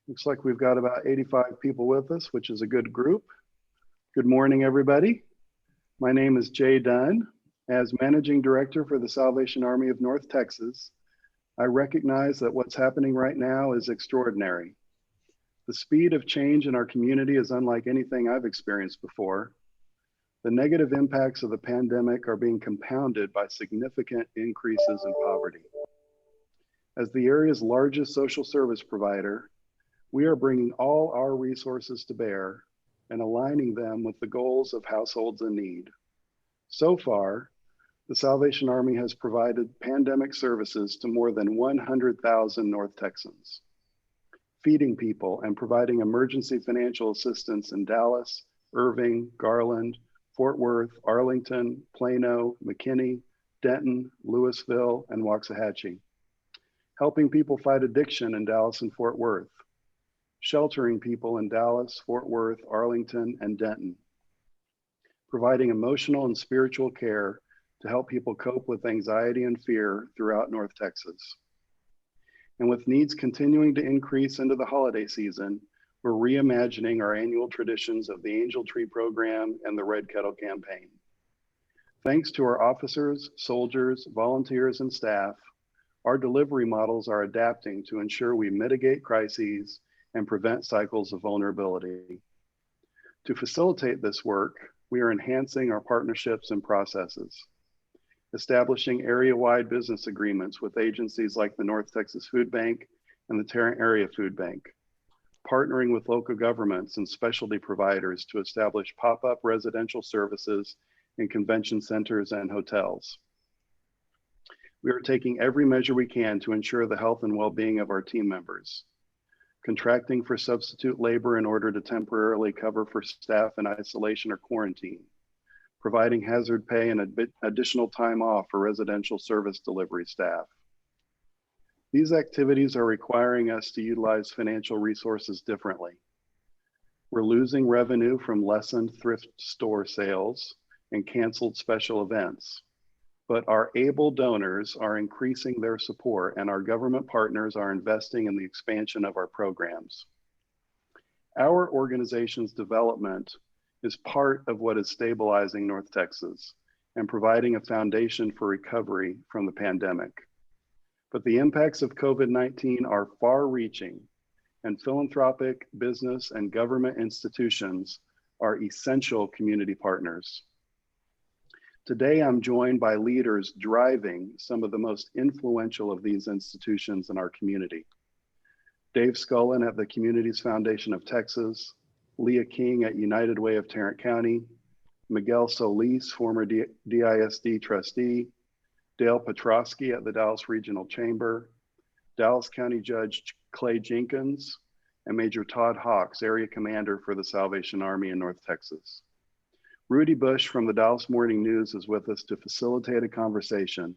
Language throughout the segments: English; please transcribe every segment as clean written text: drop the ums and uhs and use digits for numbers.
Looks like we've got about 85 people with us, which is a good group. Good morning, everybody. My name is Jay Dunn. As Managing Director for the Salvation Army of North Texas, I recognize that what's happening right now is extraordinary. The speed of change in our community is unlike anything I've experienced before. The negative impacts of the pandemic are being compounded by significant increases in poverty. As the area's largest social service provider, we are bringing all our resources to bear and aligning them with the goals of households in need. So far, the Salvation Army has provided pandemic services to more than 100,000 North Texans, feeding people and providing emergency financial assistance in Dallas, Irving, Garland, Fort Worth, Arlington, Plano, McKinney, Denton, Louisville, and Waxahachie, helping people fight addiction in Dallas and Fort Worth, sheltering people in Dallas, Fort Worth, Arlington, and Denton, providing emotional and spiritual care to help people cope with anxiety and fear throughout North Texas. And with needs continuing to increase into the holiday season, we're reimagining our annual traditions of the Angel Tree Program and the Red Kettle Campaign. Thanks to our officers, soldiers, volunteers, and staff, our delivery models are adapting to ensure we mitigate crises and prevent cycles of vulnerability. To facilitate this work, we are enhancing our partnerships and processes, establishing area-wide business agreements with agencies like the North Texas Food Bank and the Tarrant Area Food Bank, partnering with local governments and specialty providers to establish pop-up residential services in convention centers and hotels. We are taking every measure we can to ensure the health and well-being of our team members, contracting for substitute labor in order to temporarily cover for staff in isolation or quarantine, providing hazard pay and additional time off for residential service delivery staff. These activities are requiring us to utilize financial resources differently. We're losing revenue from lessened thrift store sales and canceled special events, but our able donors are increasing their support and our government partners are investing in the expansion of our programs. Our organization's development is part of what is stabilizing North Texas and providing a foundation for recovery from the pandemic. But the impacts of COVID-19 are far-reaching, and philanthropic, business, and government institutions are essential community partners. Today, I'm joined by leaders driving some of the most influential of these institutions in our community. Dave Scullin at the Communities Foundation of Texas, Leah King at United Way of Tarrant County, Miguel Solis, former DISD trustee, Dale Petroskey at the Dallas Regional Chamber, Dallas County Judge Clay Jenkins, and Major Todd Hawks, Area Commander for the Salvation Army in North Texas. Rudy Bush from the Dallas Morning News is with us to facilitate a conversation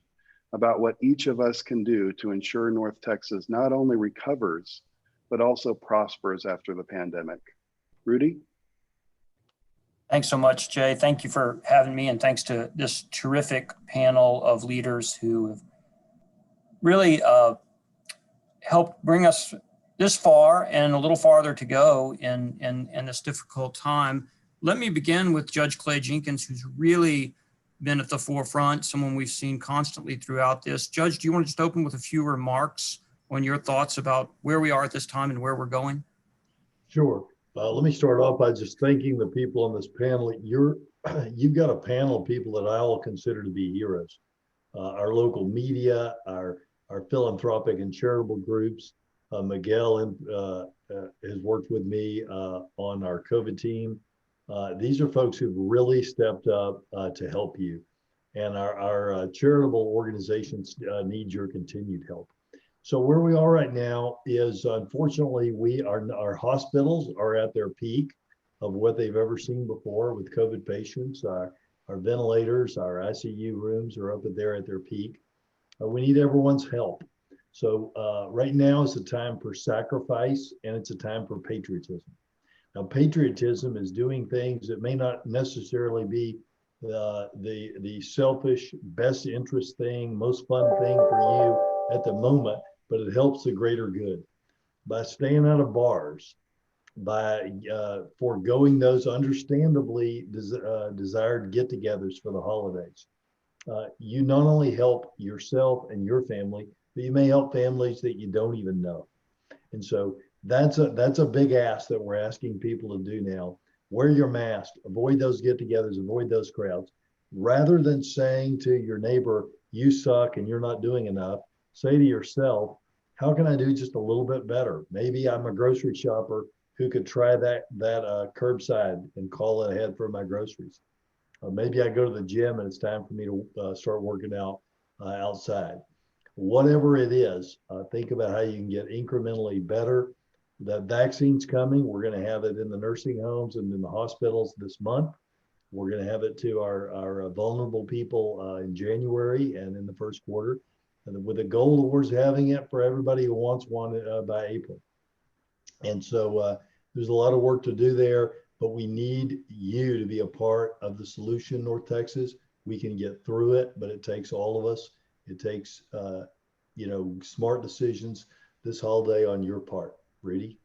about what each of us can do to ensure North Texas not only recovers, but also prospers after the pandemic. Rudy? Thanks so much, Jay. Thank you for having me, and thanks to this terrific panel of leaders who have really helped bring us this far and a little farther to go in this difficult time. Let me begin with Judge Clay Jenkins, who's really been at the forefront, someone we've seen constantly throughout this. Judge, do you want to just open with a few remarks on your thoughts about where we are at this time and where we're going? Sure. Let me start off by just thanking the people on this panel. You've got a panel of people that I all consider to be heroes. Our local media, our philanthropic and charitable groups. Miguel has worked with me on our COVID team. These are folks who've really stepped up to help you. And our charitable organizations need your continued help. So where we are right now is, unfortunately, our hospitals are at their peak of what they've ever seen before with COVID patients. Our ventilators, our ICU rooms are up there at their peak. We need everyone's help. So right now is a time for sacrifice, and it's a time for patriotism. Now, patriotism is doing things that may not necessarily be the selfish, best interest thing, most fun thing for you at the moment, but it helps the greater good. by staying out of bars, by foregoing those understandably desired get-togethers for the holidays. You not only help yourself and your family, but you may help families that you don't even know. And so that's a big ask that we're asking people to do now. Wear your mask, avoid those get-togethers, avoid those crowds. Rather than saying to your neighbor, you suck and you're not doing enough, say to yourself, how can I do just a little bit better? Maybe I'm a grocery shopper who could try that curbside and call ahead for my groceries. Maybe I go to the gym and it's time for me to start working out outside. Whatever it is, think about how you can get incrementally better. The vaccine's coming. We're going to have it in the nursing homes and in the hospitals this month. We're going to have it to our vulnerable people in January and in the first quarter, and with the goal towards having it for everybody who wants one by April. And so there's a lot of work to do there, but we need you to be a part of the solution, North Texas. We can get through it, but it takes all of us. It takes, smart decisions this holiday on your part. Rudy?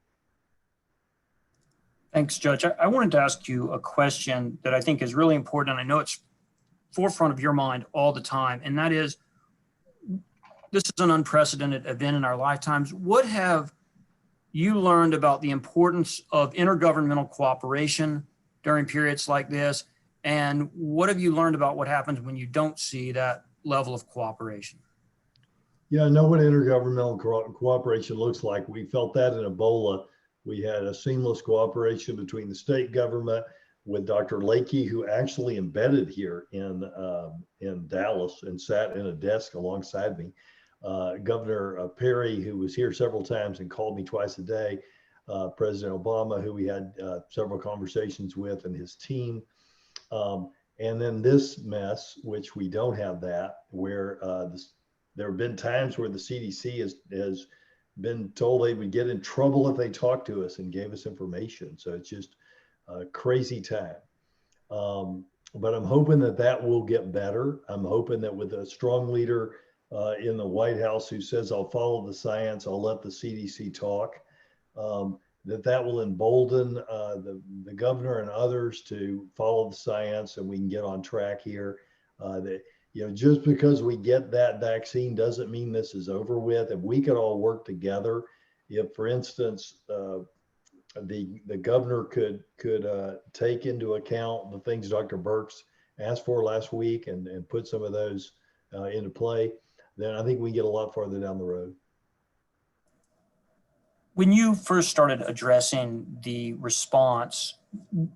Thanks, Judge. I wanted to ask you a question that I think is really important, and I know it's forefront of your mind all the time, and that is, this is an unprecedented event in our lifetimes. What have you learned about the importance of intergovernmental cooperation during periods like this? And what have you learned about what happens when you don't see that level of cooperation? Yeah, I know what intergovernmental cooperation looks like. We felt that in Ebola. We had a seamless cooperation between the state government with Dr. Leahy, who actually embedded here in Dallas and sat in a desk alongside me. Governor Perry, who was here several times and called me twice a day. President Obama, who we had several conversations with, and his team. And then this mess, which we don't have that, where there have been times where the CDC has been told they would get in trouble if they talked to us and gave us information. So it's just a crazy time. But I'm hoping that will get better. I'm hoping that with a strong leader in the White House who says, I'll follow the science, I'll let the CDC talk, that will embolden the governor and others to follow the science, and we can get on track here. Just because we get that vaccine doesn't mean this is over with. If we could all work together, if, for instance, the governor could take into account the things Dr. Birx asked for last week and put some of those into play, then I think we get a lot farther down the road. When you first started addressing the response,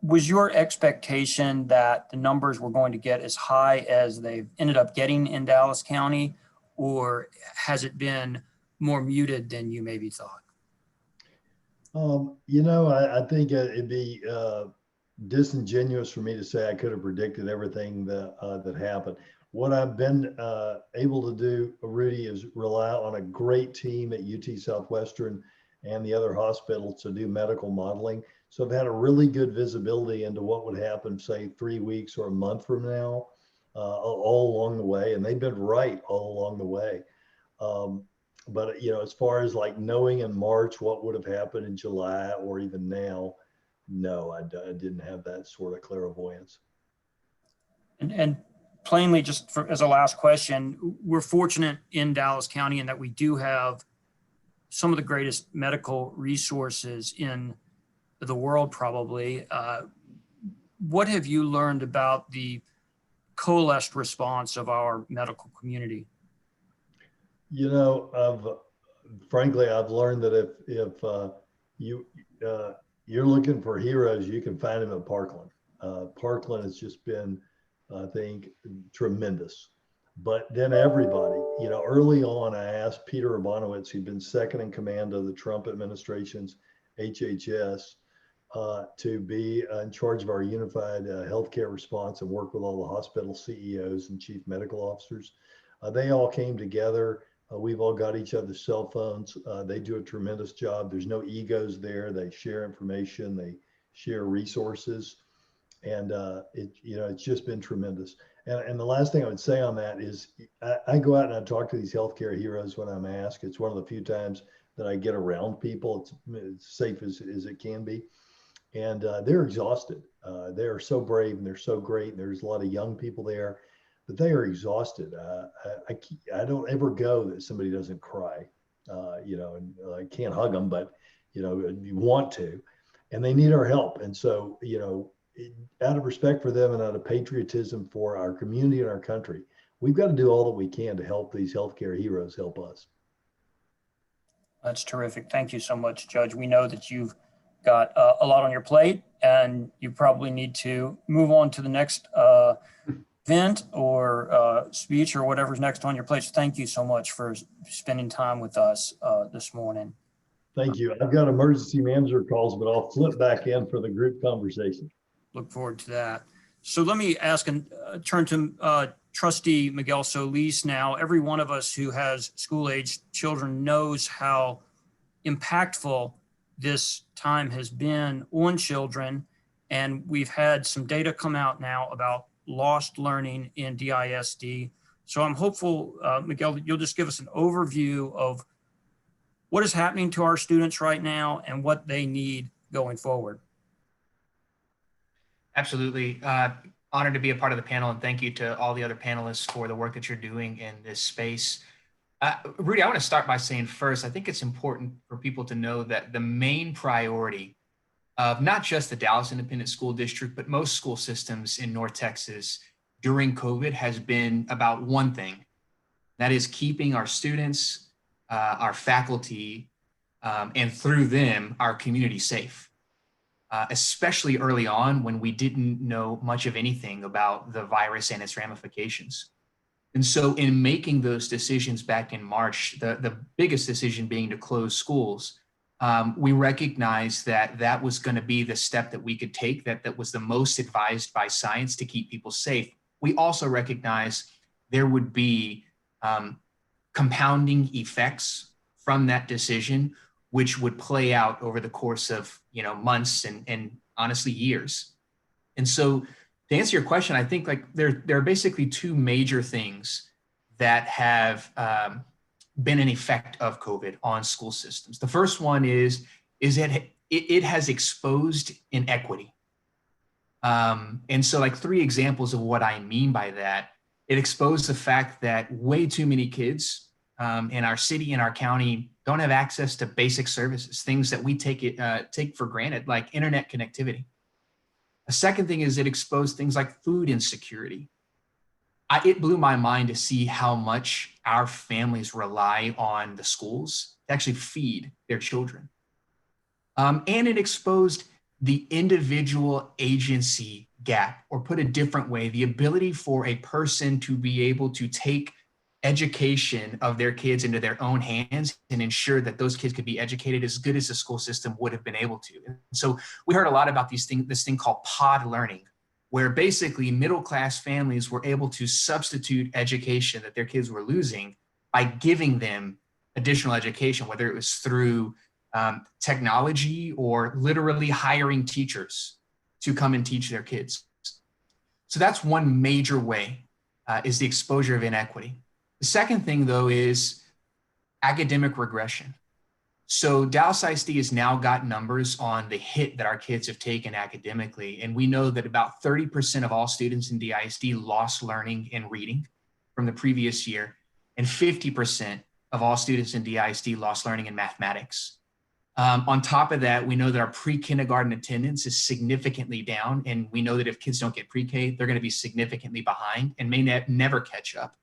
was your expectation that the numbers were going to get as high as they've ended up getting in Dallas County, or has it been more muted than you maybe thought? I think it'd be disingenuous for me to say I could have predicted everything that happened. What I've been able to do, Rudy, is rely on a great team at UT Southwestern and the other hospitals to do medical modeling. So I've had a really good visibility into what would happen, say, 3 weeks or a month from now, all along the way. And they've been right all along the way. But, as far as like knowing in March what would have happened in July or even now, no, I didn't have that sort of clairvoyance. And plainly, just as a last question, we're fortunate in Dallas County in that we do have some of the greatest medical resources in the world, probably. What have you learned about the coalesced response of our medical community? Frankly, I've learned that if you're looking for heroes, you can find them at Parkland. Parkland has just been, I think, tremendous. But then everybody, early on, I asked Peter Urbanowitz, who'd been second in command of the Trump administration's HHS, to be in charge of our unified healthcare response and work with all the hospital CEOs and chief medical officers. They all came together. We've all got each other's cell phones. They do a tremendous job. There's no egos there. They share information. They share resources. And it's just been tremendous. And the last thing I would say on that is I go out and I talk to these healthcare heroes when I'm asked. It's one of the few times that I get around people. It's safe as it can be. And they're exhausted. They are so brave and they're so great. And there's a lot of young people there, but they are exhausted. I don't ever go that somebody doesn't cry, and I can't hug them, but, you want to, and they need our help. And so, out of respect for them and out of patriotism for our community and our country, we've got to do all that we can to help these healthcare heroes help us. That's terrific. Thank you so much, Judge. We know that you've got a lot on your plate and you probably need to move on to the next event or speech or whatever's next on your plate. So thank you so much for spending time with us this morning. Thank you. I've got emergency manager calls, but I'll flip back in for the group conversation. Look forward to that. So let me ask and turn to Trustee Miguel Solis now. Every one of us who has school-aged children knows how impactful this time has been on children. And we've had some data come out now about lost learning in DISD. So I'm hopeful, Miguel, that you'll just give us an overview of what is happening to our students right now and what they need going forward. Absolutely. Honored to be a part of the panel, and thank you to all the other panelists for the work that you're doing in this space. Rudy, I want to start by saying first, I think it's important for people to know that the main priority of not just the Dallas Independent School District, but most school systems in North Texas during COVID has been about one thing. That is keeping our students, our faculty, and through them, our community safe. Especially early on when we didn't know much of anything about the virus and its ramifications. And so in making those decisions back in March, the biggest decision being to close schools, we recognized that that was going to be the step that we could take, that was the most advised by science to keep people safe. We also recognized there would be compounding effects from that decision, which would play out over the course of months and honestly years. And so to answer your question, I think there are basically two major things that have been an effect of COVID on school systems. The first one is that it has exposed inequity. And so three examples of what I mean by that: it exposed the fact that way too many kids in our city and our county don't have access to basic services, things that we take for granted, like internet connectivity. A second thing is it exposed things like food insecurity. It blew my mind to see how much our families rely on the schools to actually feed their children. And it exposed the individual agency gap, or put a different way, the ability for a person to be able to take education of their kids into their own hands and ensure that those kids could be educated as good as the school system would have been able to. And so we heard a lot about this thing called pod learning, where basically middle-class families were able to substitute education that their kids were losing by giving them additional education, whether it was through technology or literally hiring teachers to come and teach their kids. So that's one major way, is the exposure of inequity. The second thing, though, is academic regression. So Dallas ISD has now got numbers on the hit that our kids have taken academically. And we know that about 30% of all students in DISD lost learning in reading from the previous year, and 50% of all students in DISD lost learning in mathematics. On top of that, we know that our pre-kindergarten attendance is significantly down. And we know that if kids don't get pre-K, they're going to be significantly behind and may never catch up.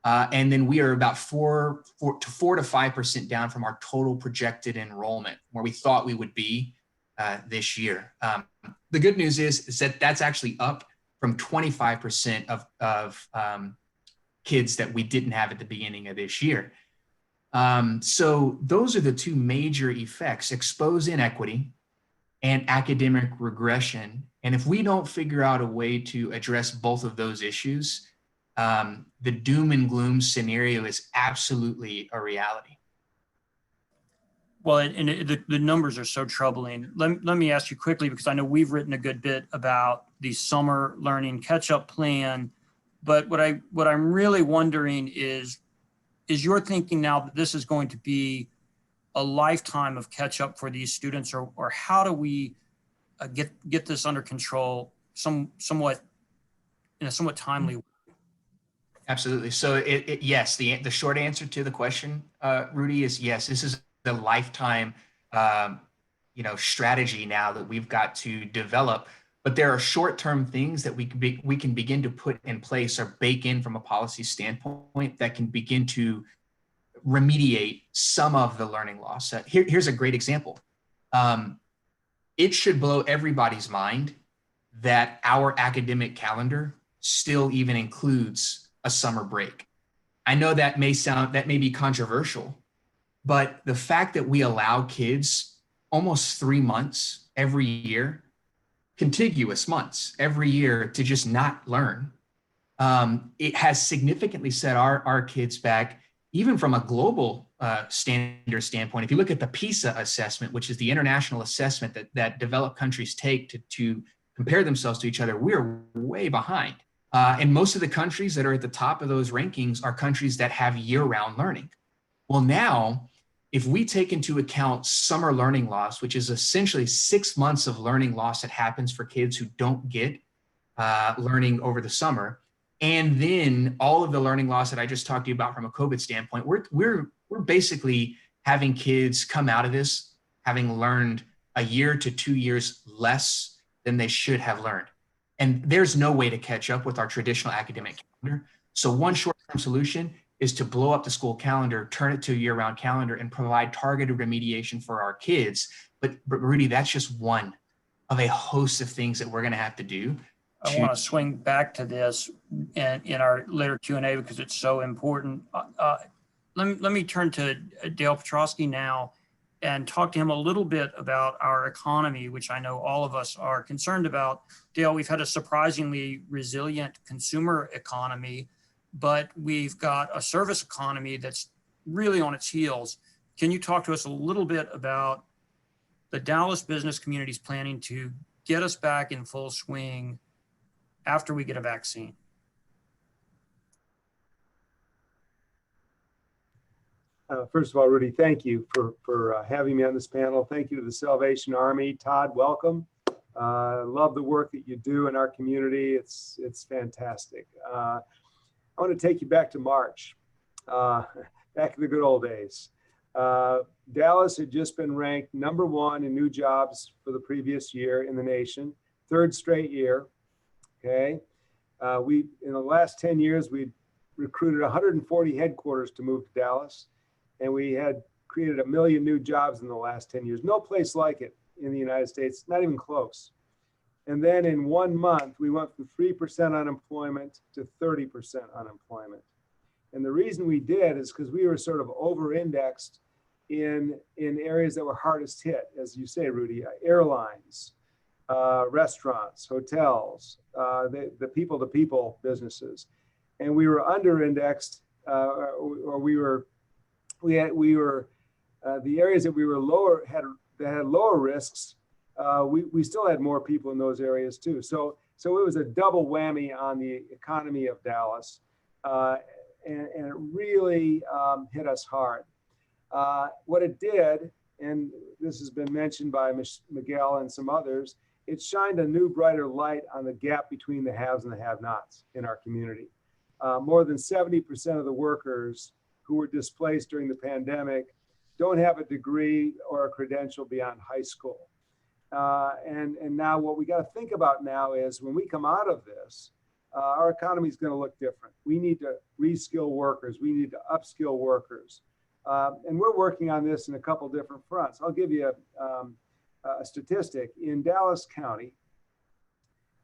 And then we are about 4 to 5% down from our total projected enrollment, where we thought we would be this year. The good news is that that's actually up from 25% of kids that we didn't have at the beginning of this year. So those are the two major effects: expose inequity and academic regression. And if we don't figure out a way to address both of those issues, the doom and gloom scenario is absolutely a reality. Well, and the numbers are so troubling. Let me ask you quickly, because I know we've written a good bit about the summer learning catch-up plan, but what I'm really wondering is your thinking now that this is going to be a lifetime of catch up for these students, or how do we get this under control somewhat in a somewhat timely way? Absolutely. So yes, the short answer to the question, Rudy, is yes. This is a lifetime, strategy now that we've got to develop. But there are short-term things that we can begin to put in place or bake in from a policy standpoint that can begin to remediate some of the learning loss. Here's a great example. It should blow everybody's mind that our academic calendar still even includes a summer break. I know that may be controversial, but the fact that we allow kids almost 3 months every year, contiguous months every year, to just not learn, it has significantly set our kids back, even from a global standard standpoint. If you look at the PISA assessment, which is the international assessment that developed countries take to compare themselves to each other, we're way behind. And most of the countries that are at the top of those rankings are countries that have year-round learning. Well, now, if we take into account summer learning loss, which is essentially 6 months of learning loss that happens for kids who don't get learning over the summer, and then all of the learning loss that I just talked to you about from a COVID standpoint, we're basically having kids come out of this having learned a year to 2 years less than they should have learned. And there's no way to catch up with our traditional academic calendar. So one short-term solution is to blow up the school calendar, turn it to a year-round calendar, and provide targeted remediation for our kids. But Rudy, that's just one of a host of things that we're going to have to do. I want to swing back to this in our later Q&A because it's so important. Let me turn to Dale Petroskey now and talk to him a little bit about our economy, which I know all of us are concerned about. Dale, we've had a surprisingly resilient consumer economy, but we've got a service economy that's really on its heels. Can you talk to us a little bit about the Dallas business community's planning to get us back in full swing after we get a vaccine? First of all, Rudy, thank you for having me on this panel. Thank you to the Salvation Army. Todd, welcome. Love the work that you do in our community. It's fantastic. I want to take you back to March, back in the good old days. Dallas had just been ranked #1 in new jobs for the previous year in the nation, 3rd straight year. Okay, in the last 10 years, we recruited 140 headquarters to move to Dallas, and we had created 1 million new jobs in the last 10 years. No place like it in the United States, not even close. And then in 1 month, we went from 3% unemployment to 30% unemployment. And the reason we did is because we were sort of over-indexed in areas that were hardest hit, as you say, Rudy, airlines, restaurants, hotels, the people-to-people businesses. And we were under-indexed, the areas that we were that had lower risks, we still had more people in those areas too. So it was a double whammy on the economy of Dallas, and it really hit us hard. What it did, and this has been mentioned by Miguel and some others, it shined a new brighter light on the gap between the haves and the have-nots in our community. More than 70% of the workers who were displaced during the pandemic don't have a degree or a credential beyond high school. And now what we got to think about now is when we come out of this, our economy is going to look different. We need to reskill workers. We need to upskill workers. And we're working on this in a couple different fronts. I'll give you a statistic. In Dallas County,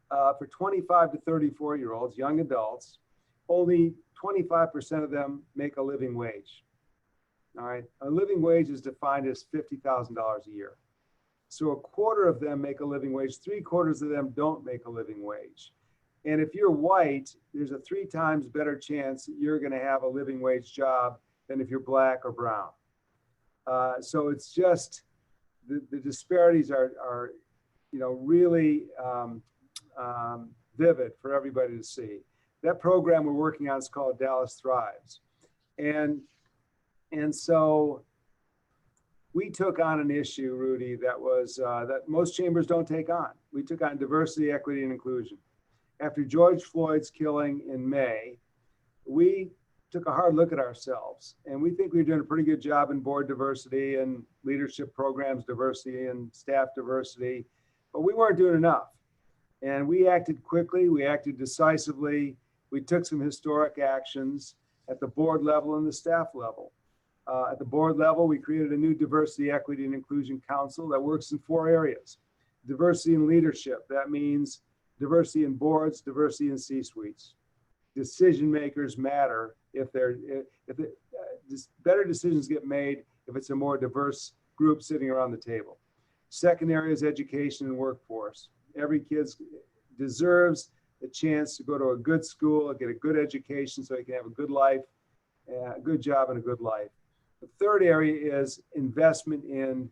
for 25 to 34-year-olds, young adults, only 25% of them make a living wage. All right, a living wage is defined as $50,000 a year. So a quarter of them make a living wage, 3/4 of them don't make a living wage. And if you're white, there's a 3 times better chance that you're going to have a living wage job than if you're black or brown. So it's just the disparities are really vivid for everybody to see. That program we're working on is called Dallas Thrives, and so we took on an issue, Rudy, that was that most chambers don't take on. We took on diversity, equity, and inclusion. After George Floyd's killing in May, we took a hard look at ourselves, and we think we're doing a pretty good job in board diversity and leadership programs diversity and staff diversity, but we weren't doing enough. And we acted quickly, we acted decisively, we took some historic actions at the board level and the staff level. At the board level, we created a new diversity, equity, and inclusion council that works in 4 areas. Diversity in leadership, that means diversity in boards, diversity in C-suites. Decision makers matter if better decisions get made if it's a more diverse group sitting around the table. Second area is education and workforce. Every kid deserves a chance to go to a good school and get a good education so he can have a good life, a good job, and a good life. The third area is investment in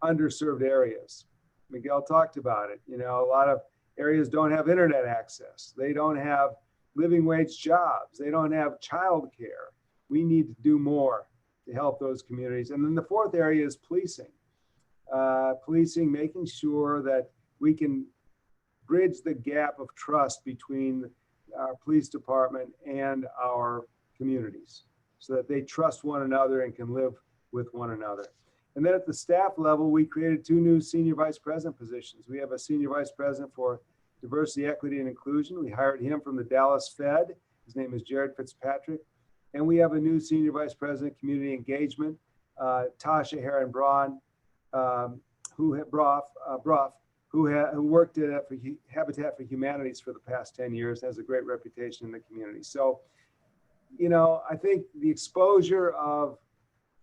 underserved areas. Miguel talked about it. You know, a lot of areas don't have internet access. They don't have living wage jobs. They don't have childcare. We need to do more to help those communities. And then the fourth area is policing. Policing, making sure that we can bridge the gap of trust between our police department and our communities so that they trust one another and can live with one another. And then at the staff level, we created 2 new senior vice president positions. We have a senior vice president for diversity, equity, and inclusion. We hired him from the Dallas Fed. His name is Jared Fitzpatrick. And we have a new senior vice president, community engagement, Tasha Heron-Braun, who worked at Habitat for Humanities for the past 10 years, has a great reputation in the community. So, you know, I think the exposure of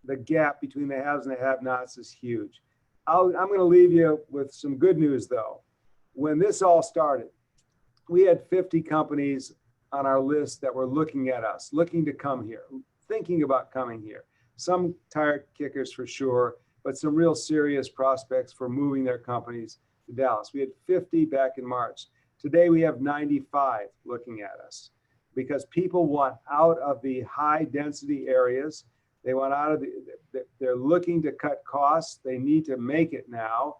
the gap between the haves and the have-nots is huge. I'm going to leave you with some good news, though. When this all started, we had 50 companies on our list that were looking at us, looking to come here, thinking about coming here. Some tire kickers for sure, but some real serious prospects for moving their companies to Dallas. We had 50 back in March. Today we have 95 looking at us because people want out of the high density areas. They want out of they're looking to cut costs. They need to make it now.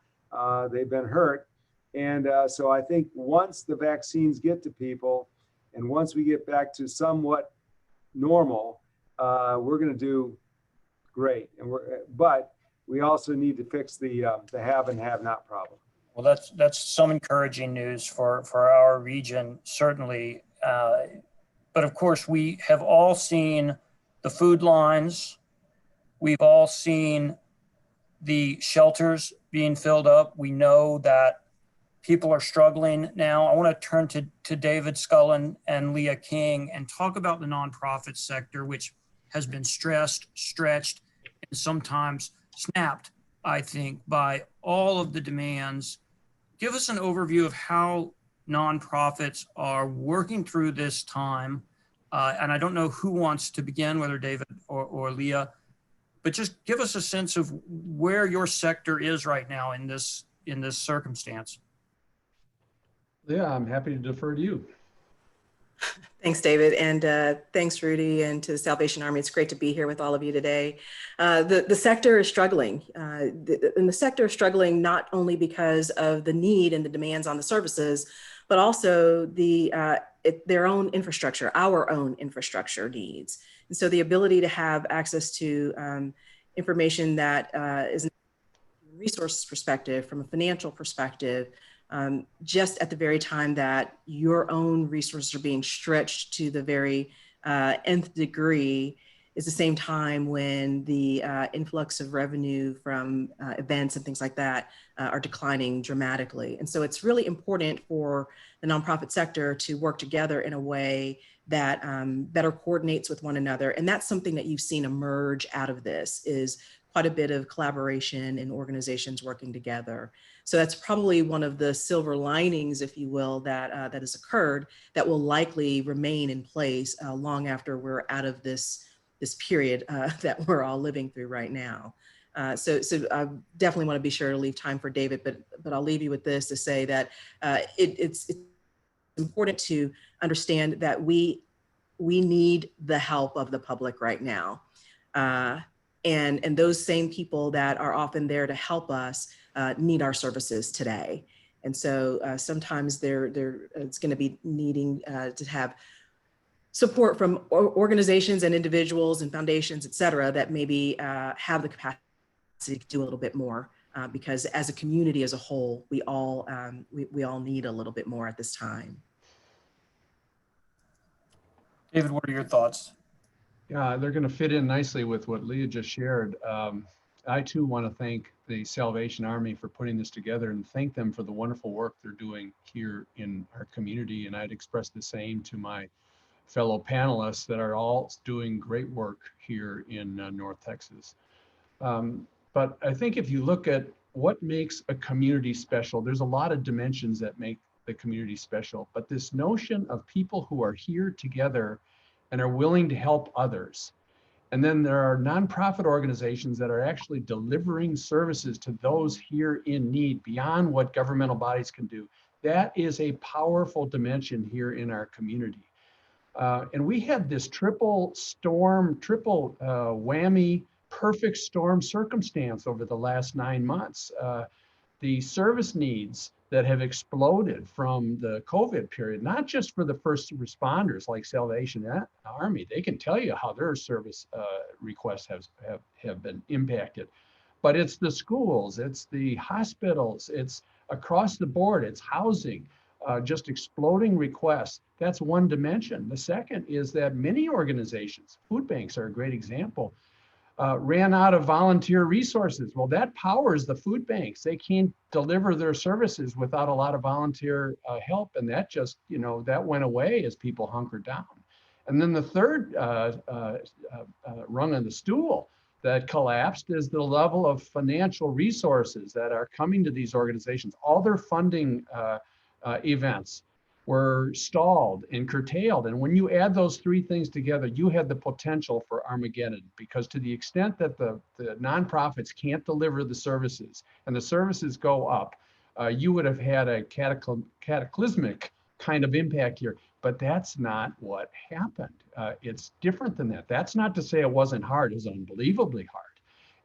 They've been hurt. And so I think once the vaccines get to people and once we get back to somewhat normal, we're going to do great. But we also need to fix the have and have not problem. Well, that's some encouraging news for our region, certainly. But of course, we have all seen the food lines. We've all seen the shelters being filled up. We know that people are struggling now. I want to turn to David Scullin and Leah King and talk about the nonprofit sector, which has been stressed, stretched, and sometimes snapped, I think, by all of the demands. Give us an overview of how nonprofits are working through this time. And I don't know who wants to begin, whether David or Leah, but just give us a sense of where your sector is right now in this circumstance. Yeah, I'm happy to defer to you. Thanks, David, and thanks, Rudy, and to the Salvation Army. It's great to be here with all of you today. The sector is struggling, and the sector is struggling not only because of the need and the demands on the services, but also their own infrastructure, our own infrastructure needs. And so the ability to have access to information that is from a resources perspective, from a financial perspective, just at the very time that your own resources are being stretched to the very nth degree is the same time when the influx of revenue from events and things like that are declining dramatically. And so it's really important for the nonprofit sector to work together in a way that better coordinates with one another. And that's something that you've seen emerge out of this is quite a bit of collaboration and organizations working together. So that's probably one of the silver linings, if you will, that has occurred that will likely remain in place long after we're out of this period that we're all living through right now. So I definitely want to be sure to leave time for David, but I'll leave you with this to say that it's important to understand that we need the help of the public right now. And those same people that are often there to help us need our services today. And so sometimes it's going to be needing to have support from organizations and individuals and foundations, et cetera, that maybe have the capacity to do a little bit more. Because as a community as a whole, we all need a little bit more at this time. David, what are your thoughts? Yeah, they're going to fit in nicely with what Leah just shared. I too want to thank the Salvation Army for putting this together and thank them for the wonderful work they're doing here in our community. And I'd express the same to my fellow panelists that are all doing great work here in North Texas. But I think if you look at what makes a community special, there's a lot of dimensions that make the community special. But this notion of people who are here together and are willing to help others. And then there are nonprofit organizations that are actually delivering services to those here in need beyond what governmental bodies can do. That is a powerful dimension here in our community. And we had this triple whammy, perfect storm circumstance over the last 9 months. The service needs that have exploded from the COVID period, not just for the first responders like Salvation Army, they can tell you how their service requests have been impacted, but it's the schools, it's the hospitals, it's across the board, it's housing, just exploding requests. That's one dimension. The second is that many organizations, food banks are a great example, ran out of volunteer resources. Well, that powers the food banks. They can't deliver their services without a lot of volunteer help. And that just, that went away as people hunkered down. And then the third rung on the stool that collapsed is the level of financial resources that are coming to these organizations. All their funding events were stalled and curtailed. And when you add those three things together, you had the potential for Armageddon, because to the extent that the nonprofits can't deliver the services and the services go up, you would have had a cataclysmic kind of impact here. But that's not what happened. It's different than that. That's not to say it wasn't hard. It was unbelievably hard.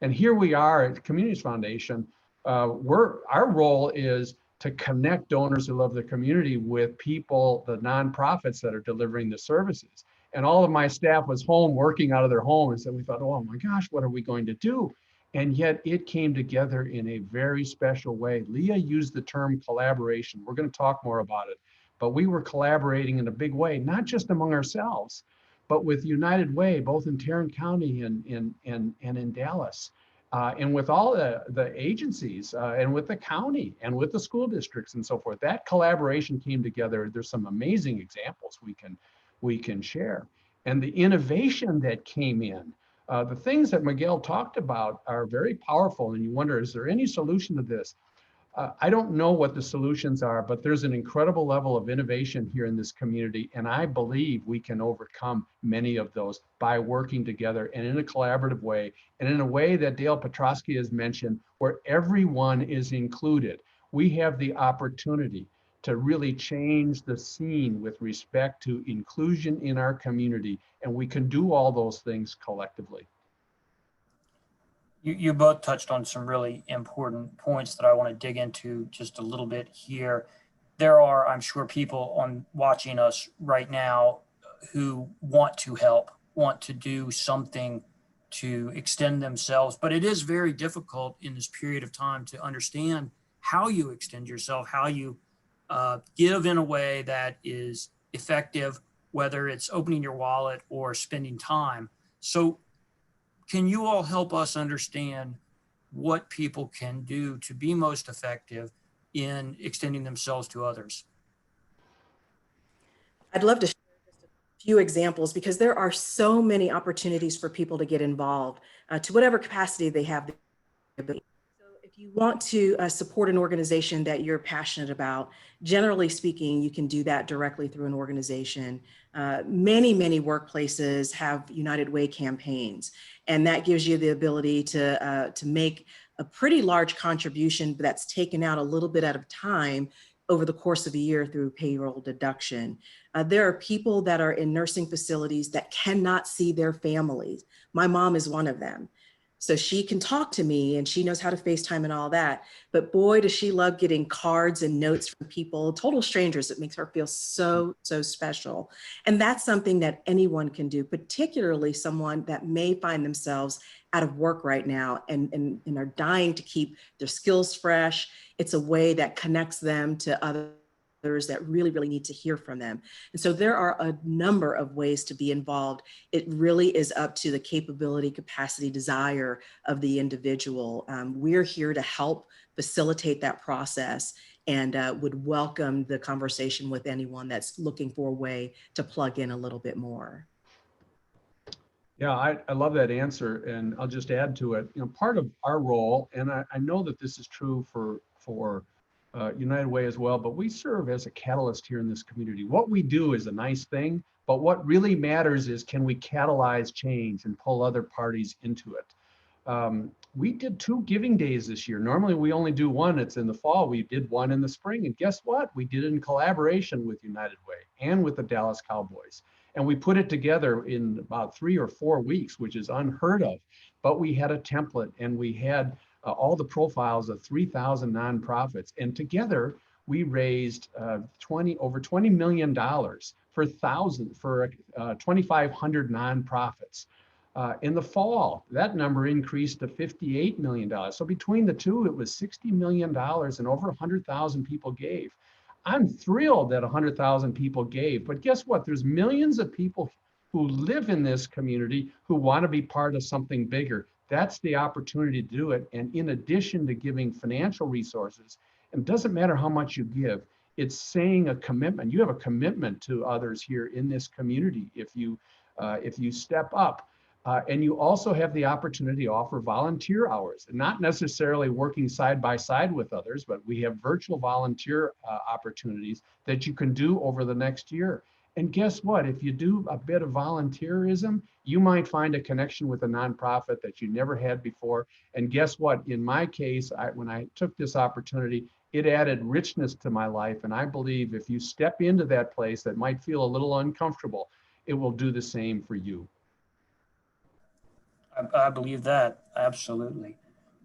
And here we are at Communities Foundation. Our role is to connect donors who love the community with people, the nonprofits that are delivering the services. And all of my staff was home working out of their home, and so we thought, oh my gosh, what are we going to do? And yet it came together in a very special way. Leah used the term collaboration. We're going to talk more about it, but we were collaborating in a big way, not just among ourselves, but with United Way, both in Tarrant County and in Dallas. And with all the agencies and with the county and with the school districts and so forth. That collaboration came together. There's some amazing examples we can share. And the innovation that came in, the things that Miguel talked about are very powerful. And you wonder, is there any solution to this? I don't know what the solutions are, but there's an incredible level of innovation here in this community. And I believe we can overcome many of those by working together and in a collaborative way, and in a way that Dale Petroskey has mentioned, where everyone is included. We have the opportunity to really change the scene with respect to inclusion in our community. And we can do all those things collectively. You both touched on some really important points that I want to dig into just a little bit here. There are, I'm sure, people watching us right now who want to help, want to do something to extend themselves, but it is very difficult in this period of time to understand how you extend yourself, how you give in a way that is effective, whether it's opening your wallet or spending time. So can you all help us understand what people can do to be most effective in extending themselves to others? I'd love to share just a few examples, because there are so many opportunities for people to get involved to whatever capacity they have. So if you want to support an organization that you're passionate about, generally speaking, you can do that directly through an organization. Many workplaces have United Way campaigns, and that gives you the ability to make a pretty large contribution that's taken out a little bit at a time over the course of a year through payroll deduction. There are people that are in nursing facilities that cannot see their families. My mom is one of them. So she can talk to me and she knows how to FaceTime and all that. But boy, does she love getting cards and notes from people, total strangers. It makes her feel so, so special. And that's something that anyone can do, particularly someone that may find themselves out of work right now and are dying to keep their skills fresh. It's a way that connects them to others that really, really need to hear from them. And so there are a number of ways to be involved. It really is up to the capability, capacity, desire of the individual. We're here to help facilitate that process and would welcome the conversation with anyone that's looking for a way to plug in a little bit more. Yeah, I love that answer, and I'll just add to it. Part of our role, and I know that this is true for United Way as well, but we serve as a catalyst here in this community. What we do is a nice thing, but what really matters is, can we catalyze change and pull other parties into it? We did 2 giving days this year. Normally we only do one. It's in the fall. We did one in the spring, and guess what? We did it in collaboration with United Way and with the Dallas Cowboys. And we put it together in about 3 or 4 weeks, which is unheard of. But we had a template, and we had all the profiles of 3,000 nonprofits. And together we raised over $20 million for 2,500 nonprofits. In the fall, that number increased to $58 million. So between the two, it was $60 million, and over 100,000 people gave. I'm thrilled that 100,000 people gave, but guess what? There's millions of people who live in this community who want to be part of something bigger. That's the opportunity to do it. And in addition to giving financial resources, it doesn't matter how much you give, it's saying a commitment. You have a commitment to others here in this community if you step up. And you also have the opportunity to offer volunteer hours, not necessarily working side by side with others, but we have virtual volunteer opportunities that you can do over the next year. And guess what? If you do a bit of volunteerism, you might find a connection with a nonprofit that you never had before. And guess what? In my case, when I took this opportunity, it added richness to my life. And I believe if you step into that place that might feel a little uncomfortable, it will do the same for you. I believe that, absolutely.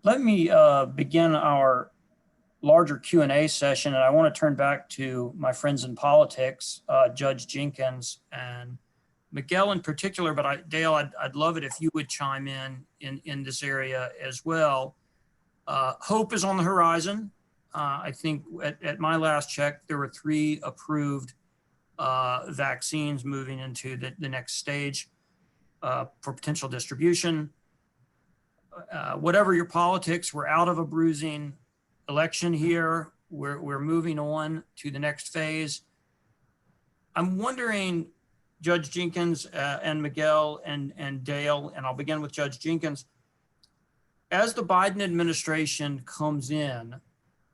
Let me begin our larger Q&A session, and I want to turn back to my friends in politics, Judge Jenkins and Miguel in particular, but Dale, I'd love it if you would chime in this area as well. Hope is on the horizon. I think at my last check, there were 3 approved vaccines moving into the next stage for potential distribution. Whatever your politics, we're out of a bruising election here. We're moving on to the next phase. I'm wondering, Judge Jenkins and Miguel and Dale, and I'll begin with Judge Jenkins. As the Biden administration comes in,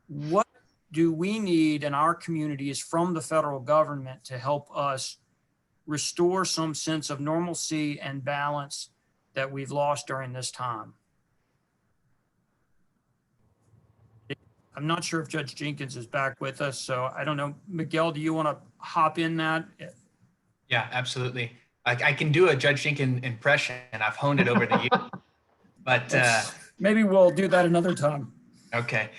what do we need in our communities from the federal government to help us restore some sense of normalcy and balance that we've lost during this time? I'm not sure if Judge Jenkins is back with us, so I don't know. Miguel, do you want to hop in that? Yeah, absolutely. I can do a Judge Jenkins impression, and I've honed it over the years. But maybe we'll do that another time. Okay.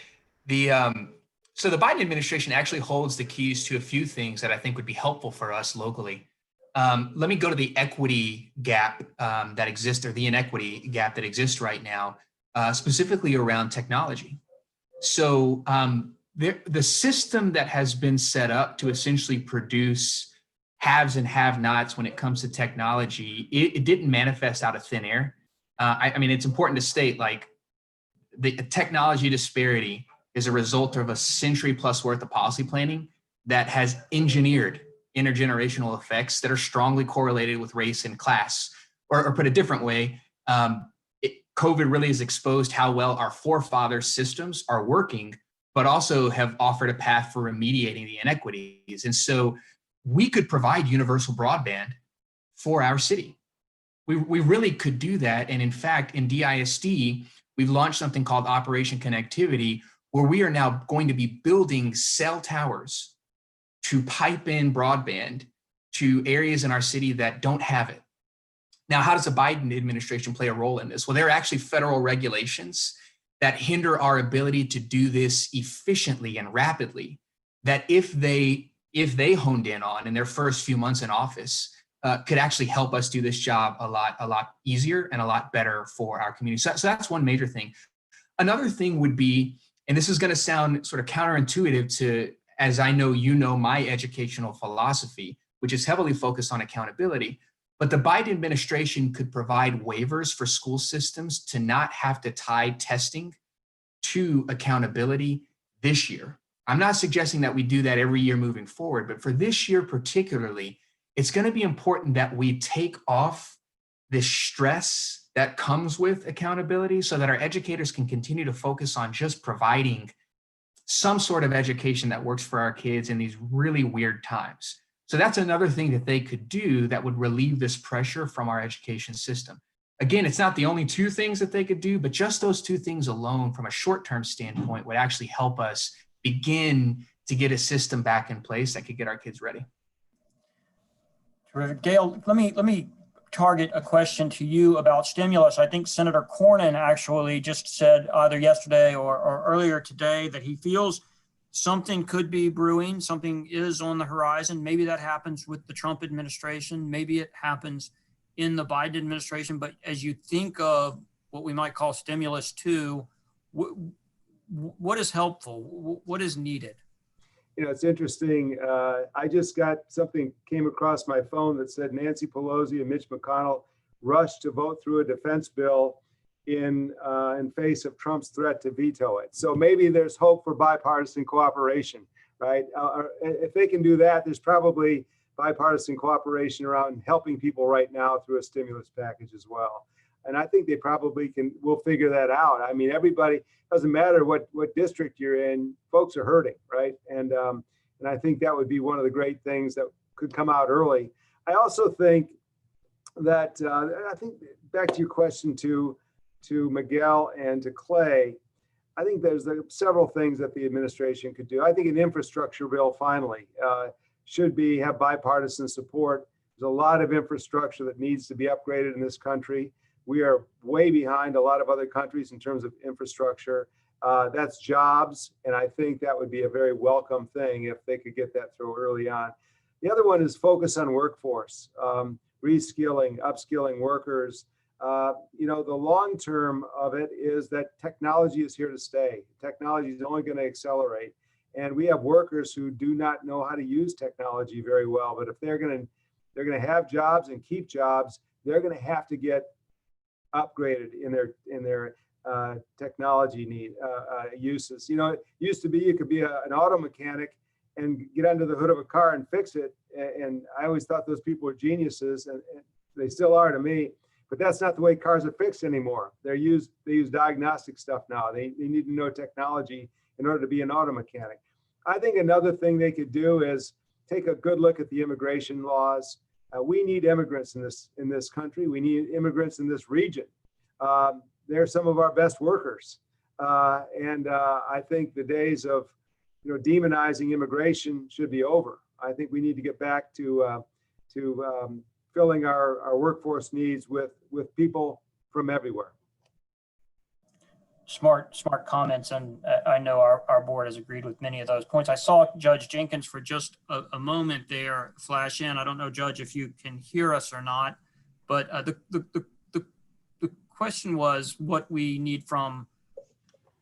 So the Biden administration actually holds the keys to a few things that I think would be helpful for us locally. Let me go to the equity gap that exists, or the inequity gap that exists right now, specifically around technology. So the system that has been set up to essentially produce haves and have-nots when it comes to technology, it didn't manifest out of thin air. I mean, it's important to state, like, the technology disparity is a result of a century plus worth of policy planning that has engineered intergenerational effects that are strongly correlated with race and class. Or put a different way, COVID really has exposed how well our forefathers' systems are working, but also have offered a path for remediating the inequities. And so we could provide universal broadband for our city. We really could do that. And in fact, in DISD, we've launched something called Operation Connectivity, where we are now going to be building cell towers to pipe in broadband to areas in our city that don't have it. Now, how does the Biden administration play a role in this? Well, there are actually federal regulations that hinder our ability to do this efficiently and rapidly, that if they honed in on in their first few months in office, could actually help us do this job a lot easier and a lot better for our community. So that's one major thing. Another thing would be, and this is going to sound sort of counterintuitive to, as I know you know, my educational philosophy, which is heavily focused on accountability, but the Biden administration could provide waivers for school systems to not have to tie testing to accountability this year. I'm not suggesting that we do that every year moving forward, but for this year particularly, it's going to be important that we take off this stress that comes with accountability so that our educators can continue to focus on just providing some sort of education that works for our kids in these really weird times. So that's another thing that they could do that would relieve this pressure from our education system. Again, it's not the only two things that they could do, but just those two things alone from a short-term standpoint would actually help us begin to get a system back in place that could get our kids ready. Terrific. Gail, let me target a question to you about stimulus. I think Senator Cornyn actually just said either yesterday or earlier today that he feels something could be brewing, something is on the horizon. Maybe that happens with the Trump administration. Maybe it happens in the Biden administration. But as you think of what we might call stimulus 2, what is helpful? What is needed? You know, it's interesting. I just got something came across my phone that said Nancy Pelosi and Mitch McConnell rushed to vote through a defense bill in face of Trump's threat to veto it. So maybe there's hope for bipartisan cooperation, right? If they can do that, there's probably bipartisan cooperation around helping people right now through a stimulus package as well. And I think they probably will figure that out. I mean, everybody, doesn't matter what district you're in, folks are hurting, right? And I think that would be one of the great things that could come out early. I also think that, I think back to your question to Miguel and to Clay, I think there's several things that the administration could do. I think an infrastructure bill finally should have bipartisan support. There's a lot of infrastructure that needs to be upgraded in this country. We are way behind a lot of other countries in terms of infrastructure. That's jobs, and I think that would be a very welcome thing if they could get that through early on. The other one is focus on workforce, reskilling, upskilling workers. You know, the long term of it is that technology is here to stay. Technology is only going to accelerate. And we have workers who do not know how to use technology very well. But if they're going to have jobs and keep jobs, they're going to have to get upgraded in their technology uses. You know, it used to be you could be an auto mechanic and get under the hood of a car and fix it. And I always thought those people were geniuses, and they still are to me. But that's not the way cars are fixed anymore. They use diagnostic stuff now. They need to know technology in order to be an auto mechanic. I think another thing they could do is take a good look at the immigration laws. We need immigrants in this country. We need immigrants in this region. They're some of our best workers, and I think the days of demonizing immigration should be over. I think we need to get back to filling our workforce needs with people from everywhere. Smart comments, and I know our board has agreed with many of those points. I saw Judge Jenkins for just a moment there flash in. I don't know, Judge, if you can hear us or not, but the question was what we need from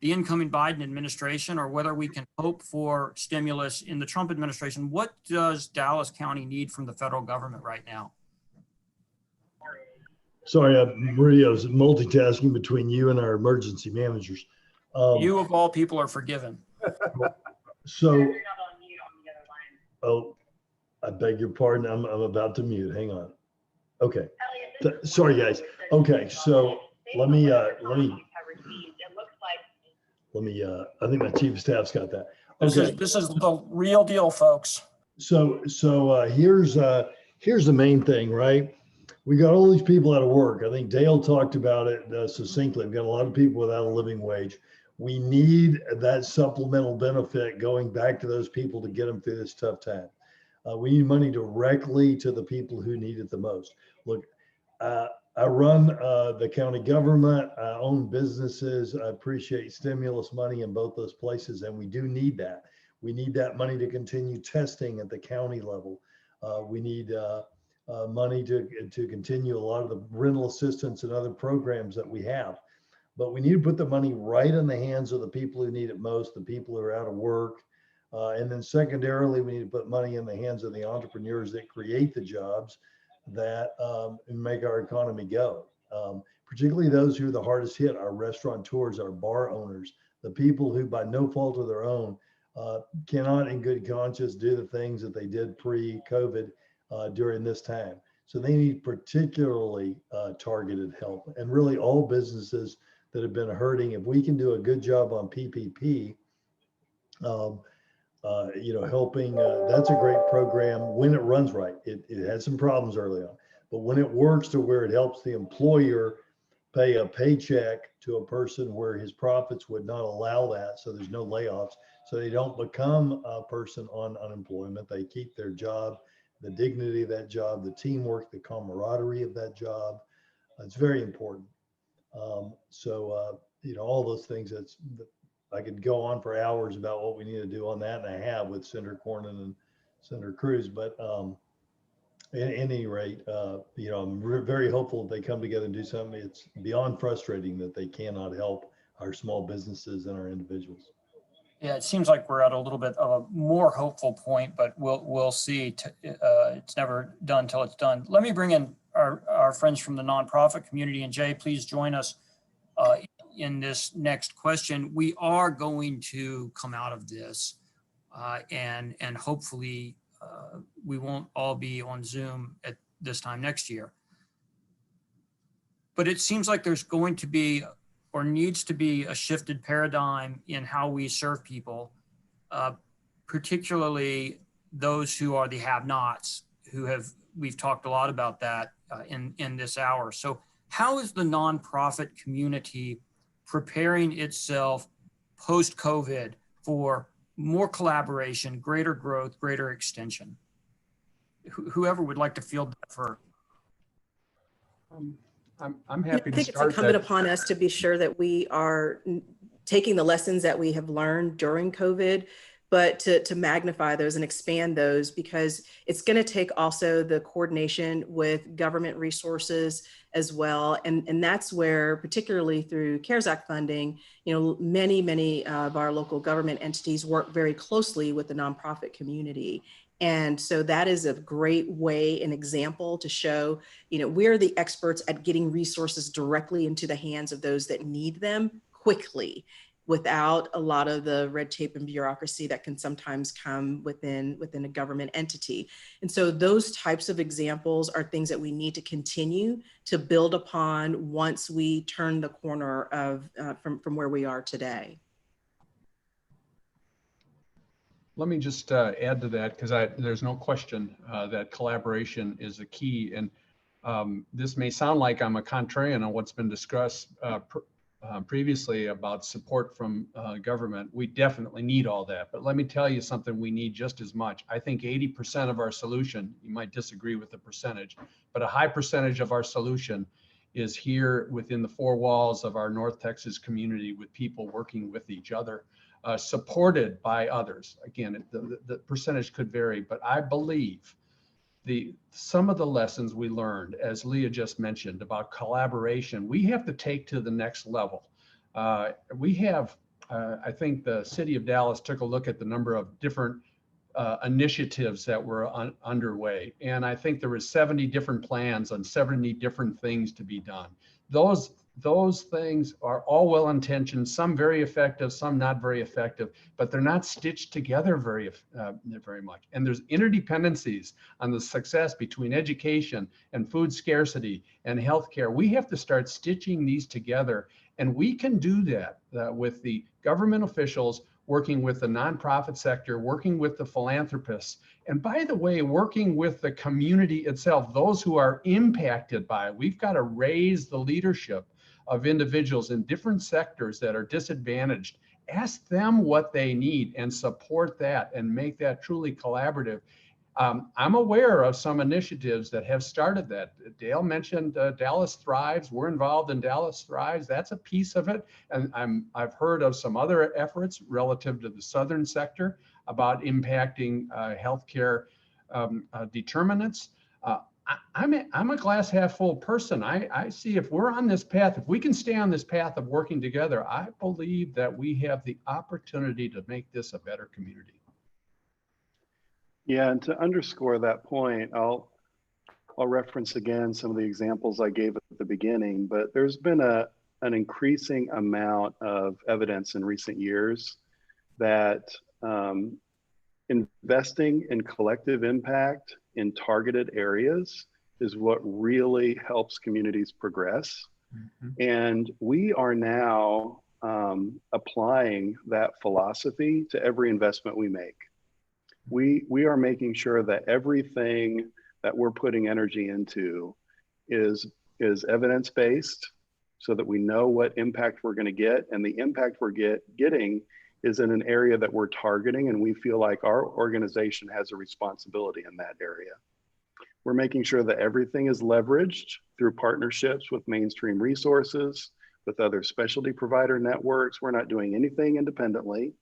the incoming Biden administration, or whether we can hope for stimulus in the Trump administration. What does Dallas County need from the federal government right now? Sorry, Rudy, I was multitasking between you and our emergency managers. You of all people are forgiven. So, oh, I beg your pardon. I'm about to mute. Hang on. Okay. Sorry, guys. Okay, so let me. I think my chief of staff's got that. Okay. This is the real deal, folks. So here's the main thing, right? We got all these people out of work. I think Dale talked about it succinctly. We've got a lot of people without a living wage. We need that supplemental benefit going back to those people to get them through this tough time. We need money directly to the people who need it the most. Look, I run the county government, I own businesses. I appreciate stimulus money in both those places, and we do need that. We need that money to continue testing at the county level. We need money to continue a lot of the rental assistance and other programs that we have. But we need to put the money right in the hands of the people who need it most, the people who are out of work. And then secondarily, we need to put money in the hands of the entrepreneurs that create the jobs that make our economy go. Particularly those who are the hardest hit, our restaurateurs, our bar owners, the people who by no fault of their own cannot in good conscience do the things that they did pre-COVID during this time. So they need particularly targeted help, and really all businesses that have been hurting. If we can do a good job on PPP, helping, that's a great program when it runs right. It had some problems early on, but when it works to where it helps the employer pay a paycheck to a person where his profits would not allow that, so there's no layoffs, so they don't become a person on unemployment, they keep their job, the dignity of that job, the teamwork, the camaraderie of that job. It's very important. All those things, I could go on for hours about what we need to do on that, and I have with Senator Cornyn and Senator Cruz. But at any rate, I'm very hopeful that they come together and do something. It's beyond frustrating that they cannot help our small businesses and our individuals. Yeah, it seems like we're at a little bit of a more hopeful point, but we'll see. It's never done till it's done. Let me bring in our friends from the nonprofit community, and Jay, please join us in this next question. We are going to come out of this and hopefully we won't all be on Zoom at this time next year. But it seems like there's going to be or needs to be a shifted paradigm in how we serve people, particularly those who are the have-nots, we've talked a lot about that in this hour. So how is the nonprofit community preparing itself post-COVID for more collaboration, greater growth, greater extension? Whoever would like to field that first. I'm happy to start. I think it's incumbent upon us to be sure that we are taking the lessons that we have learned during COVID, but to magnify those and expand those, because it's going to take also the coordination with government resources as well. And that's where, particularly through CARES Act funding, many of our local government entities work very closely with the nonprofit community. And so that is a great way, an example to show, we're the experts at getting resources directly into the hands of those that need them quickly, without a lot of the red tape and bureaucracy that can sometimes come within a government entity. And so those types of examples are things that we need to continue to build upon once we turn the corner from where we are today. Let me just add to that, because there's no question that collaboration is a key. And this may sound like I'm a contrarian on what's been discussed previously about support from government. We definitely need all that. But let me tell you something we need just as much. I think 80% of our solution, you might disagree with the percentage, but a high percentage of our solution is here within the four walls of our North Texas community, with people working with each other. Supported by others. Again, the percentage could vary, but I believe some of the lessons we learned, as Leah just mentioned, about collaboration, we have to take to the next level. I think the city of Dallas took a look at the number of different initiatives that were underway, and I think there were 70 different plans on 70 different things to be done. Those things are all well-intentioned, some very effective, some not very effective, but they're not stitched together very much. And there's interdependencies on the success between education and food scarcity and healthcare. We have to start stitching these together, and we can do that with the government officials, working with the nonprofit sector, working with the philanthropists, and by the way, working with the community itself, those who are impacted by it. We've got to raise the leadership of individuals in different sectors that are disadvantaged. Ask them what they need and support that and make that truly collaborative. I'm aware of some initiatives that have started that. Dale mentioned Dallas Thrives. We're involved in Dallas Thrives. That's a piece of it. And I've heard of some other efforts relative to the southern sector about impacting healthcare determinants. I'm a glass half full person. I see if we're on this path, if we can stay on this path of working together, I believe that we have the opportunity to make this a better community. Yeah, and to underscore that point, I'll reference again some of the examples I gave at the beginning, but there's been an increasing amount of evidence in recent years that investing in collective impact in targeted areas is what really helps communities progress. And we are now applying that philosophy to every investment we make. We are making sure that everything that we're putting energy into is evidence-based, so that we know what impact we're going to get, and the impact we're getting is in an area that we're targeting, and we feel like our organization has a responsibility in that area. We're making sure that everything is leveraged through partnerships with mainstream resources, with other specialty provider networks. We're not doing anything independently.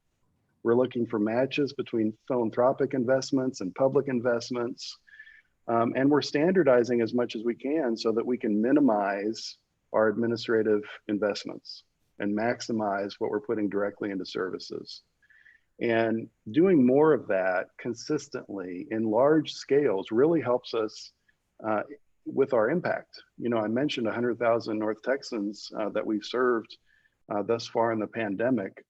We're looking for matches between philanthropic investments and public investments. And we're standardizing as much as we can so that we can minimize our administrative investments and maximize what we're putting directly into services. And doing more of that consistently in large scales really helps us with our impact. You know, I mentioned 100,000 North Texans that we've served thus far in the pandemic.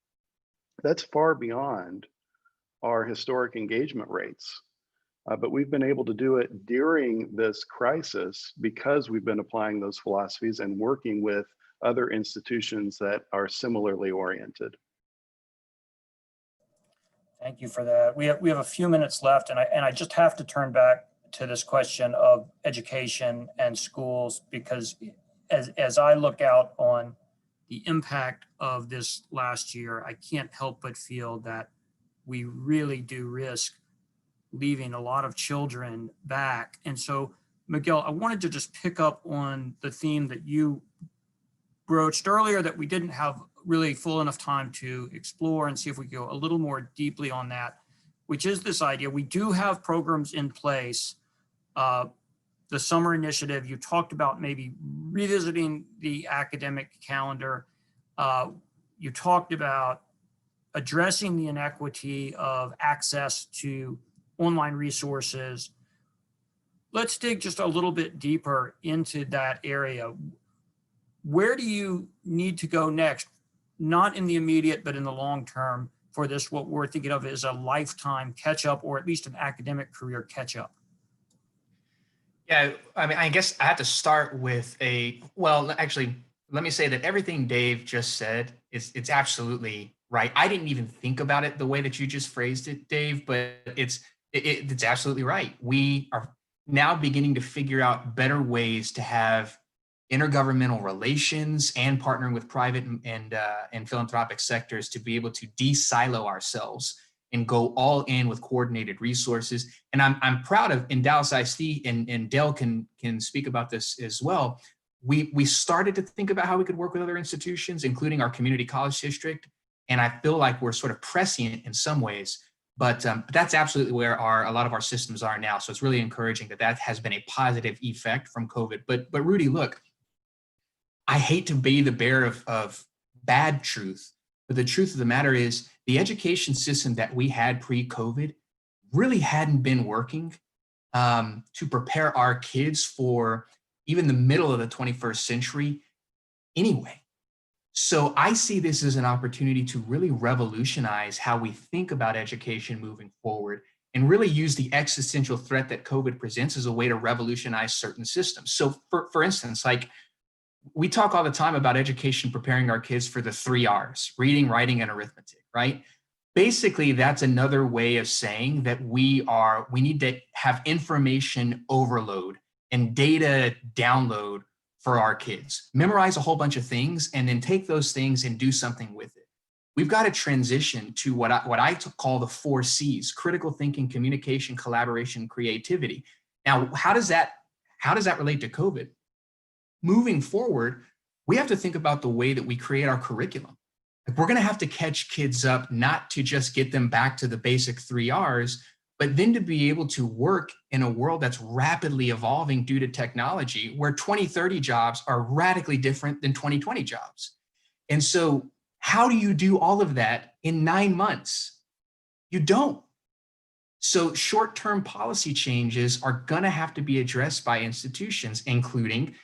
That's far beyond our historic engagement rates. But we've been able to do it during this crisis because we've been applying those philosophies and working with other institutions that are similarly oriented. Thank you for that. We have a few minutes left, and I just have to turn back to this question of education and schools, because as I look out on the impact of this last year, I can't help but feel that we really do risk leaving a lot of children back. And so, Miguel, I wanted to just pick up on the theme that you broached earlier that we didn't have really full enough time to explore, and see if we go a little more deeply on that, which is this idea. We do have programs in place. The summer initiative, you talked about maybe revisiting the academic calendar. You talked about addressing the inequity of access to online resources. Let's dig just a little bit deeper into that area. Where do you need to go next? Not in the immediate, but in the long term for this, what we're thinking of as a lifetime catch-up, or at least an academic career catch-up. Yeah, I mean, I guess I have to start with actually, let me say that everything Dave just said it's absolutely right. I didn't even think about it the way that you just phrased it, Dave, but it's absolutely right. We are now beginning to figure out better ways to have intergovernmental relations and partnering with private and philanthropic sectors to be able to de-silo ourselves and go all in with coordinated resources. And I'm proud of, in Dallas ISD, and Dale can speak about this as well, we started to think about how we could work with other institutions, including our community college district. And I feel like we're sort of prescient in some ways, but that's absolutely where a lot of our systems are now. So it's really encouraging that has been a positive effect from COVID. But Rudy, look, I hate to be the bearer of bad truth, but the truth of the matter is the education system that we had pre-COVID really hadn't been working to prepare our kids for even the middle of the 21st century anyway. So I see this as an opportunity to really revolutionize how we think about education moving forward, and really use the existential threat that COVID presents as a way to revolutionize certain systems. So for instance, like, we talk all the time about education preparing our kids for the 3 R's, reading, writing, and arithmetic, right? Basically, that's another way of saying that we need to have information overload and data download for our kids. Memorize a whole bunch of things and then take those things and do something with it. we've got to transition to what I call the 4 C's: critical thinking, communication, collaboration, creativity. Now, how does that relate to COVID? Moving forward, we have to think about the way that we create our curriculum. Like, we're going to have to catch kids up, not to just get them back to the basic 3 R's, but then to be able to work in a world that's rapidly evolving due to technology, where 2030 jobs are radically different than 2020 jobs. And so how do you do all of that in 9 months? You don't. So short-term policy changes are going to have to be addressed by institutions, including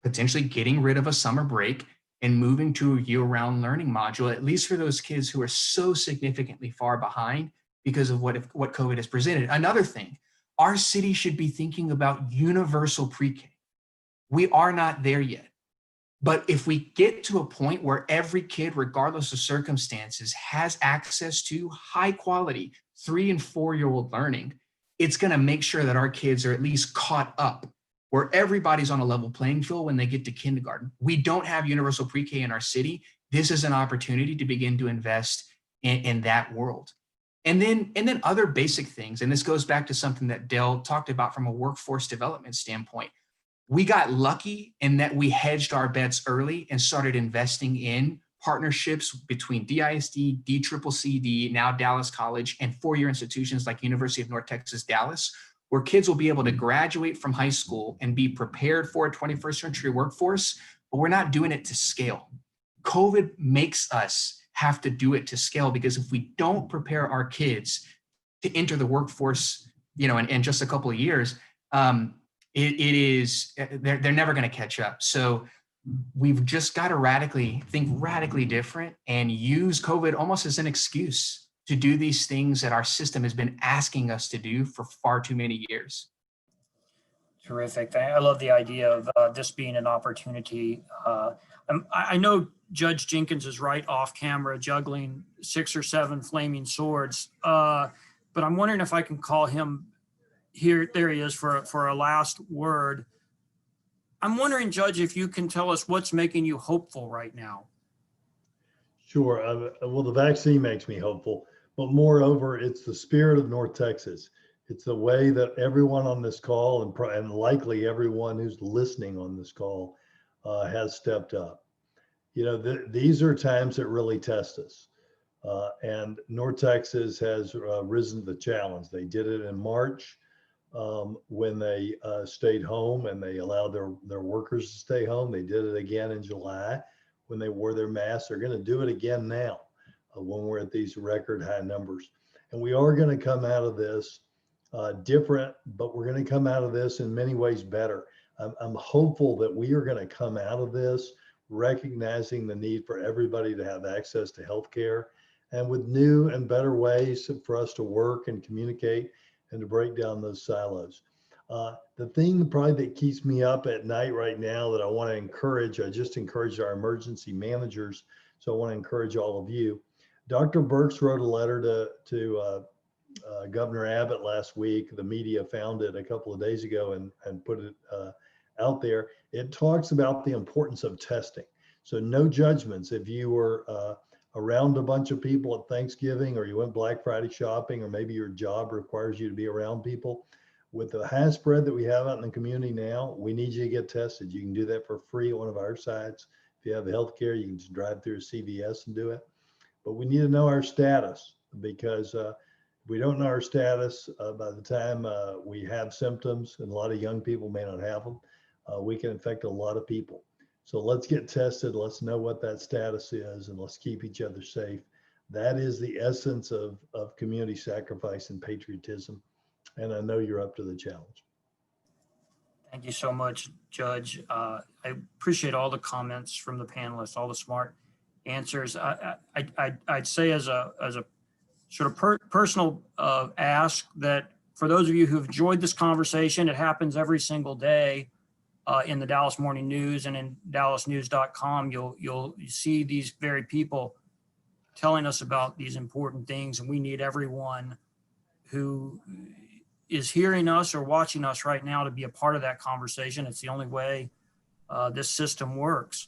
potentially getting rid of a summer break and moving to a year-round learning module, at least for those kids who are so significantly far behind because of what COVID has presented. Another thing, our city should be thinking about universal pre-K. We are not there yet. But if we get to a point where every kid, regardless of circumstances, has access to high quality 3- and 4-year-old learning, it's going to make sure that our kids are at least caught up, where everybody's on a level playing field when they get to kindergarten. We don't have universal pre-K in our city. This is an opportunity to begin to invest in that world. And then other basic things, and this goes back to something that Dell talked about from a workforce development standpoint. We got lucky in that we hedged our bets early and started investing in partnerships between DISD, DCCCD, now Dallas College, and 4-year institutions like University of North Texas, Dallas, where kids will be able to graduate from high school and be prepared for a 21st century workforce, but we're not doing it to scale. COVID makes us have to do it to scale, because if we don't prepare our kids to enter the workforce, in just a couple of years, they're never going to catch up. So we've just got to think radically different and use COVID almost as an excuse to do these things that our system has been asking us to do for far too many years. Terrific. I love the idea of this being an opportunity. I know Judge Jenkins is right off camera juggling 6 or 7 flaming swords, but I'm wondering if I can call him here. There he is for a last word. I'm wondering, Judge, if you can tell us what's making you hopeful right now. Sure. Well, the vaccine makes me hopeful, but moreover, it's the spirit of North Texas. It's the way that everyone on this call, and likely everyone who's listening on this call, has stepped up. These are times that really test us. And North Texas has risen to the challenge. They did it in March when they stayed home and they allowed their workers to stay home. They did it again in July when they wore their masks. They're going to do it again now when we're at these record high numbers. And we are going to come out of this different, but we're going to come out of this in many ways better. I'm hopeful that we are going to come out of this recognizing the need for everybody to have access to healthcare, and with new and better ways for us to work and communicate and to break down those silos. The thing probably that keeps me up at night right now that I want to encourage, I just encouraged our emergency managers, so I want to encourage all of you. Dr. Birx wrote a letter to Governor Abbott last week. The media found it a couple of days ago and put it out there. It talks about the importance of testing. So no judgments. If you were around a bunch of people at Thanksgiving, or you went Black Friday shopping, or maybe your job requires you to be around people, with the high spread that we have out in the community now, we need you to get tested. You can do that for free at one of our sites. If you have healthcare, you can just drive through a CVS and do it. But we need to know our status, because if we don't know our status, by the time we have symptoms, and a lot of young people may not have them, we can infect a lot of people. So let's get tested. Let's know what that status is, and let's keep each other safe. That is the essence of community sacrifice and patriotism. And I know you're up to the challenge. Thank you so much, Judge. I appreciate all the comments from the panelists, all the smart answers. I'd say as a sort of personal ask, that for those of you who've enjoyed this conversation, it happens every single day in the Dallas Morning News and in dallasnews.com. You'll see these very people telling us about these important things, and we need everyone who is hearing us or watching us right now to be a part of that conversation. It's the only way this system works.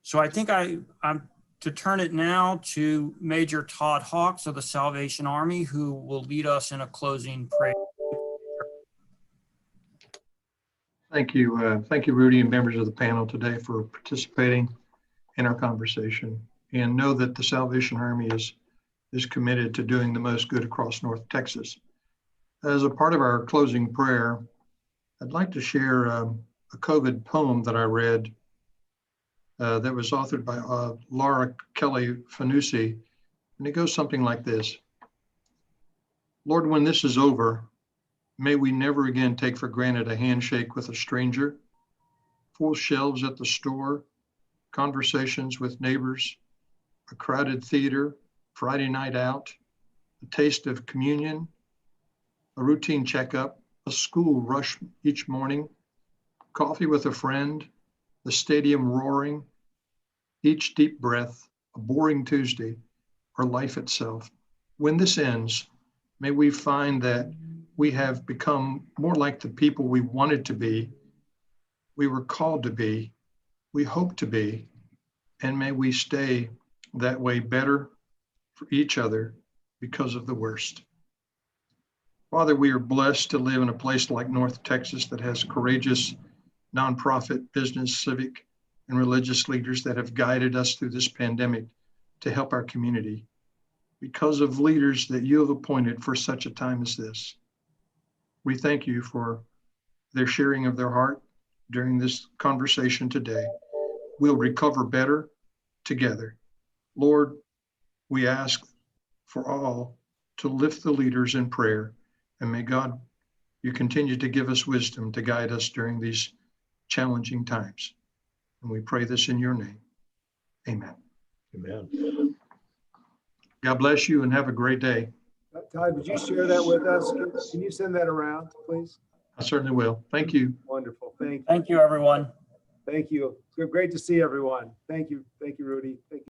So I think I'm to turn it now to Major Todd Hawks of the Salvation Army, who will lead us in a closing prayer. Thank you. Thank you, Rudy, and members of the panel today for participating in our conversation. And know that the Salvation Army is committed to doing the most good across North Texas. As a part of our closing prayer, I'd like to share a COVID poem that I read that was authored by Laura Kelly Fanucci, and it goes something like this. Lord, when this is over, may we never again take for granted a handshake with a stranger, full shelves at the store, conversations with neighbors, a crowded theater, Friday night out, a taste of communion, a routine checkup, a school rush each morning, coffee with a friend, the stadium roaring, each deep breath, a boring Tuesday, or life itself. When this ends, may we find that we have become more like the people we wanted to be, we were called to be, we hope to be, and may we stay that way better for each other because of the worst. Father, we are blessed to live in a place like North Texas that has courageous nonprofit, business, civic, and religious leaders that have guided us through this pandemic to help our community because of leaders that you have appointed for such a time as this. We thank you for their sharing of their heart during this conversation today. We'll recover better together. Lord, we ask for all to lift the leaders in prayer, and may God, you continue to give us wisdom to guide us during these challenging times. And we pray this in your name. Amen. Amen. God bless you and have a great day. Todd, would you share that with us? Can you send that around, please? I certainly will. Thank you. Wonderful. Thank you. Thank you, everyone. Thank you. It's great to see everyone. Thank you. Thank you, Rudy. Thank you.